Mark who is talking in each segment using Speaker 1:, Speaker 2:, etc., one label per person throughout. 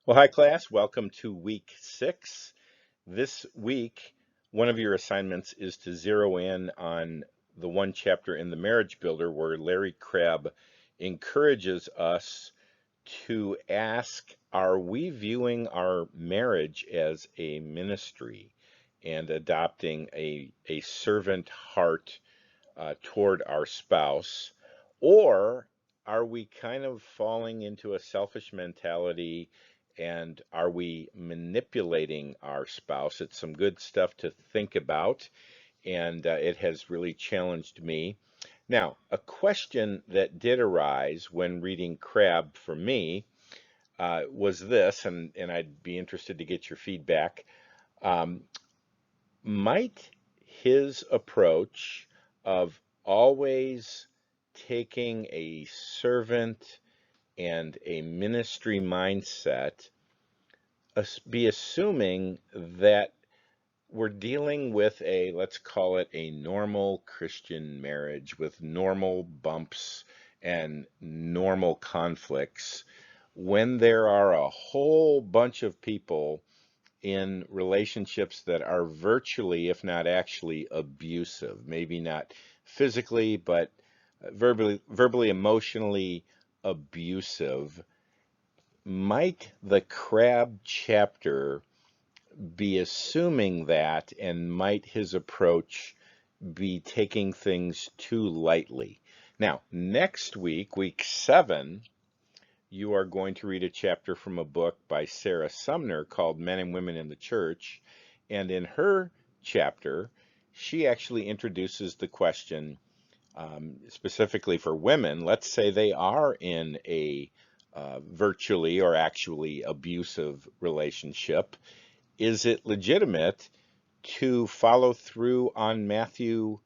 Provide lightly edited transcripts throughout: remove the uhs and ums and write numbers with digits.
Speaker 1: Well, hi class, welcome to week 6. This week, one of your assignments is to zero in on the one chapter in the Marriage Builder where Larry Crabb encourages us to ask, are we viewing our marriage as a ministry and adopting a servant heart toward our spouse? Or are we kind of falling into a selfish mentality and are we manipulating our spouse? It's some good stuff to think about, and it has really challenged me. Now, a question that did arise when reading Crabb for me was this, and I'd be interested to get your feedback. Um, might his approach of always taking a servant and a ministry mindset be assuming that we're dealing with let's call it a normal Christian marriage with normal bumps and normal conflicts when there are a whole bunch of people in relationships that are virtually, if not actually, abusive. Maybe not physically, but verbally, emotionally abusive. Might the Crabb chapter be assuming that, and might his approach be taking things too lightly? Now, next week, week 7, you are going to read a chapter from a book by Sarah Sumner called Men and Women in the Church. And in her chapter, she actually introduces the question specifically for women. Let's say they are in a virtually or actually abusive relationship. Is it legitimate to follow through on Matthew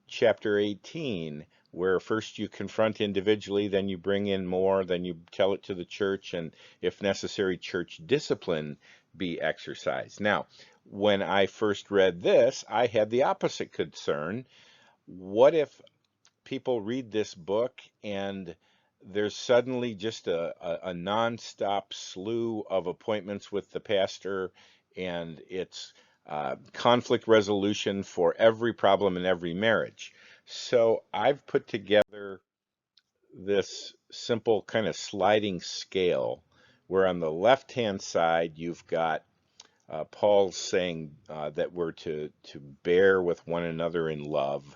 Speaker 1: chapter 18, where first you confront individually, then you bring in more, then you tell it to the church, and if necessary, church discipline be exercised? Now, when I first read this, I had the opposite concern. What if people read this book and there's suddenly just a nonstop slew of appointments with the pastor, and it's conflict resolution for every problem in every marriage? So I've put together this simple kind of sliding scale where on the left-hand side you've got Paul's saying that we're to bear with one another in love.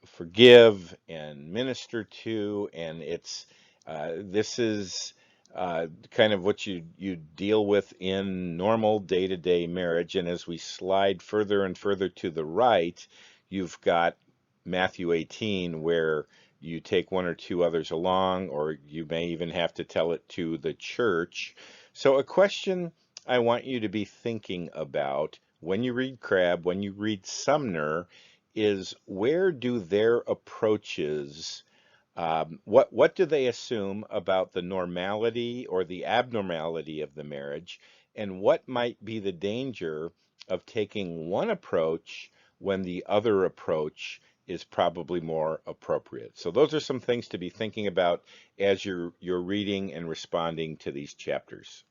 Speaker 1: Forgive and minister to, and it's this is kind of what you deal with in normal day-to-day marriage. And as we slide further and further to the right, you've got Matthew 18, where you take one or two others along, or you may even have to tell it to the church. So a question I want you to be thinking about when you read Crabb, when you read Sumner, is where do their approaches, what do they assume about the normality or the abnormality of the marriage, and what might be the danger of taking one approach when the other approach is probably more appropriate? So those are some things to be thinking about as you're reading and responding to these chapters.